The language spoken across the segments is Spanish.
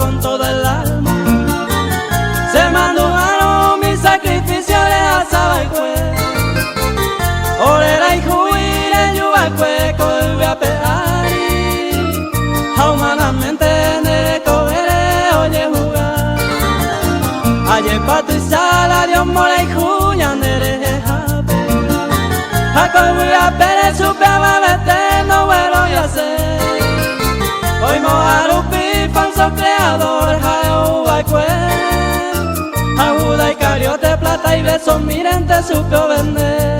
con toda el alma. Se manduaron mis sacrificios a Sabaicue. Orera y juire yubacue colve peari. Humanamente nere cobere oye jugar. Ayer patu y sala Dios mora y juña nere jape. Jacob a pere supe a vete no vuelo y hacer. Hoy mojarupi falso creador jaeu baicue. Aguda y cariote plata y besos miren te supo vender.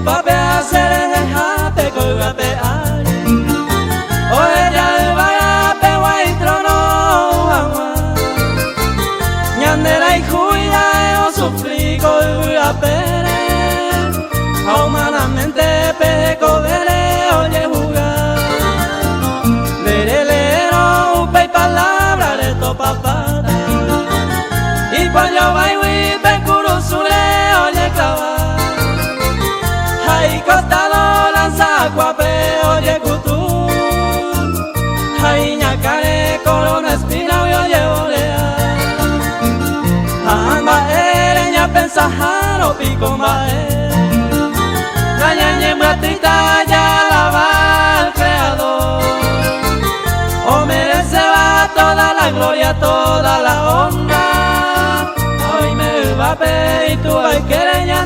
Pape hacer el jape colgape ari. O ella el vagape guaitrono agua. Ñandera y juida o sufrí colgape. Humanamente peco vele oye jugar. Verelero upe y palabra de to papá. Y pollo baiwi pecurusule oye clavar. Hay costado lanza guape oye cutú. Hay ñacare corona espina oye olea. Amba ereña pensajaro pico mae. Cañañe matita ya lava al creador. O merece va toda la gloria, toda la honra. Hoy me va a pedir tu quereña.